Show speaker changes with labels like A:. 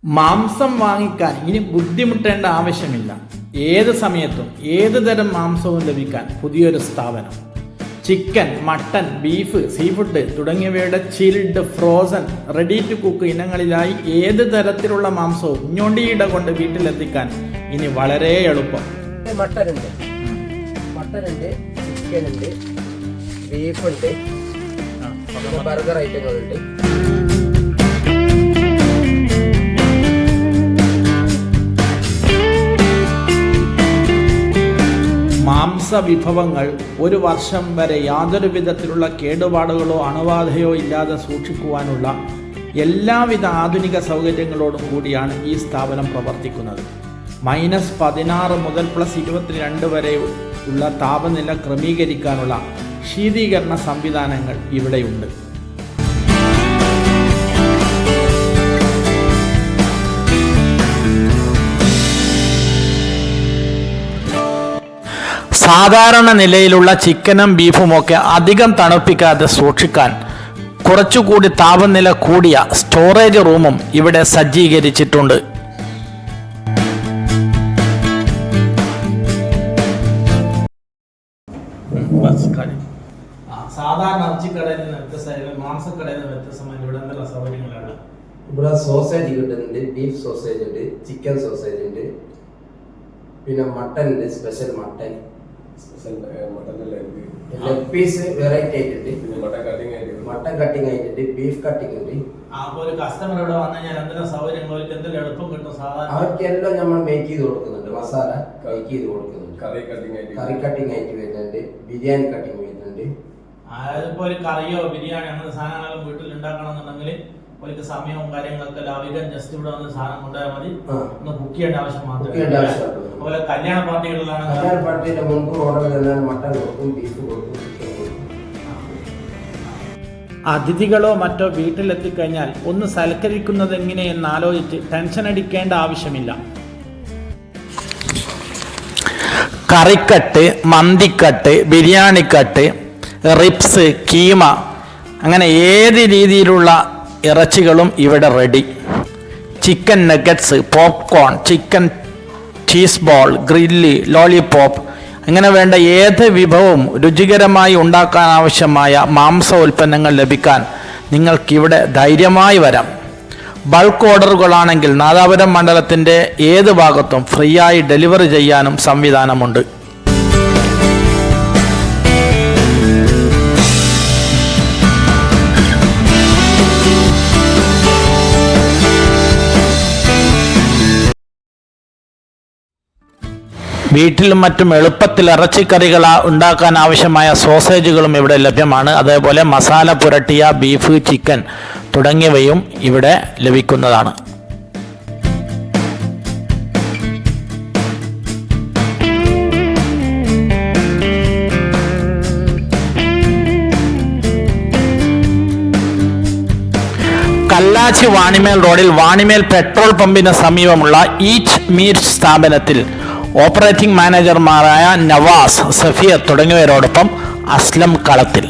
A: മാംസം വാങ്ങിക്കാൻ ഇനി ബുദ്ധിമുട്ടേണ്ട ആവശ്യമില്ല. ഏത് സമയത്തും ഏത് തരം മാംസവും ലഭിക്കാൻ പുതിയൊരു സ്ഥാപനം. Chicken, mutton, beef, sea food തുടങ്ങിയവയുടെ chilled, frozen, ready to cook ഇനങ്ങളിലായി ഏത് തരത്തിലുള്ള മാംസവും ഞൊടിയിട കൊണ്ട് വീട്ടിലെത്തിക്കാൻ ഇനി വളരെ എളുപ്പം.
B: മട്ടനുണ്ട്, ചിക്കനുണ്ട്, ബീഫുണ്ട്, ബർഗർ ഐറ്റങ്ങളുണ്ട്.
A: മാംസവിഭവങ്ങൾ ഒരു വർഷം വരെ യാതൊരു വിധത്തിലുള്ള കേടുപാടുകളോ അണുബാധയോ ഇല്ലാതെ സൂക്ഷിക്കുവാനുള്ള എല്ലാവിധ ആധുനിക സൗകര്യങ്ങളോടും കൂടിയാണ് ഈ സ്ഥാപനം പ്രവർത്തിക്കുന്നത്. -16 മുതൽ +22 വരെ ഉള്ള താപനില ക്രമീകരിക്കാനുള്ള ശീതീകരണ സംവിധാനങ്ങൾ ഇവിടെയുണ്ട്. സാധാരണ നിലയിലുള്ള ചിക്കനും ബീഫുമൊക്കെ അധികം തണുപ്പിക്കാതെ സൂക്ഷിക്കാൻ കുറച്ചുകൂടി താപനില കൂടിയ സ്റ്റോറേജ് റൂമും ഇവിടെ സജ്ജീകരിച്ചിട്ടുണ്ട്. സാധാരണ ഇറച്ചിക്കടയിൽ നിന്ന് വ്യത്യസ്തമായി മാംസക്കടയിൽ നിന്ന് വ്യത്യസ്തമായി ഇവിടെ എന്തെല്ലാം സൗകര്യങ്ങളാണ്?
B: ഇവിടെ സോസേജ് കിട്ടുന്നുണ്ട്, ബീഫ് സോസേജ് ഉണ്ട്, ചിക്കൻ സോസേജ് ഉണ്ട്, പിന്നെ മട്ടൻ ഉണ്ട്, special mutton, leg piece variety ആയിട്ടുണ്ട്, മട്ടൻ കട്ടിങ് ആയിട്ടുണ്ട്, ബീഫ് കട്ടിങ് ഉണ്ട്.
A: ഒരു കസ്റ്റമർ ഇവിടെ വന്നു കഴിഞ്ഞാൽ എന്തെല്ലാം സൗകര്യങ്ങൾ എന്തെല്ലാം എളുപ്പം കിട്ടും?
B: അവർക്കെല്ലാം നമ്മൾ മേക്ക് ചെയ്ത് കൊടുക്കുന്നുണ്ട്, മസാല മേക്ക് ചെയ്ത് കൊടുക്കുന്നുണ്ട്, കറി കട്ടിങ് ആയിട്ട് വരുന്നുണ്ട്, ബിരിയാണി കട്ടിങ് വരുന്നുണ്ട്.
A: അതായത് ഇപ്പോൾ ഒരു കറിയോ ബിരിയാണി അങ്ങനെ സാധനങ്ങളും വീട്ടിൽ ഉണ്ടാക്കണമെന്നുണ്ടെങ്കിൽ ഒരു സമയവും കാര്യങ്ങളൊക്കെ ലാഭിക്കാൻ ജസ്റ്റ് ഇവിടെ വന്ന് സാധനം കൊണ്ടുപോയാൽ മതി. ഒന്ന് കുക്ക് ചെയ്യേണ്ട ആവശ്യം മാത്രമേ. അതുപോലെ കല്യാണ പാർട്ടികളിലാണ്
B: മുൻകൂർ ഓർഡർ തന്നാൽ മട്ടൻ കൊടുക്കും, ബീഫ് കൊടുക്കും, ചിക്കൻ കൊടുക്കും.
A: അതിഥികളോ മറ്റോ വീട്ടിലെത്തിക്കഴിഞ്ഞാൽ ഒന്ന് സൽക്കരിക്കുന്നത് എങ്ങനെയെന്ന് ആലോചിച്ച് ടെൻഷൻ അടിക്കേണ്ട ആവശ്യമില്ല. കറിക്കട്ട്, മന്തിക്കട്ട്, ബിരിയാണിക്കട്ട്, റിബ്സ്, കീമ, അങ്ങനെ ഏത് രീതിയിലുള്ള ഇറച്ചികളും ഇവിടെ ready. Chicken nuggets, popcorn, chicken cheese ball, grill, lollipop, അങ്ങനെ വേണ്ട ഏത് വിഭവവും രുചികരമായി ഉണ്ടാക്കാൻ ആവശ്യമായ മാംസ ഉൽപ്പന്നങ്ങൾ ലഭിക്കാൻ നിങ്ങൾക്കിവിടെ ധൈര്യമായി വരാം. ബൾക്ക് ഓർഡറുകളാണെങ്കിൽ നാദാപുരം മണ്ഡലത്തിൻ്റെ ഏത് ഭാഗത്തും ഫ്രീ ആയി ഡെലിവറി ചെയ്യാനും സംവിധാനമുണ്ട്. വീട്ടിലും മറ്റും എളുപ്പത്തിൽ ഇറച്ചിക്കറികൾ ഉണ്ടാക്കാൻ ആവശ്യമായ സോസേജുകളും ഇവിടെ ലഭ്യമാണ്. അതേപോലെ മസാല പുരട്ടിയ ബീഫ്, ചിക്കൻ തുടങ്ങിയവയും ഇവിടെ ലഭിക്കുന്നതാണ്. കല്ലാച്ചി വാണിമേൽ റോഡിൽ വാണിമേൽ പെട്രോൾ പമ്പിന് സമീപമുള്ള ഈച്ച് മീറ്റ് സ്ഥാപനത്തിൽ ഓപ്പറേറ്റിംഗ് മാനേജർമാരായ നവാസ്, സഫിയ തുടങ്ങിയവരോടൊപ്പം അസ്ലം കളത്തിൽ.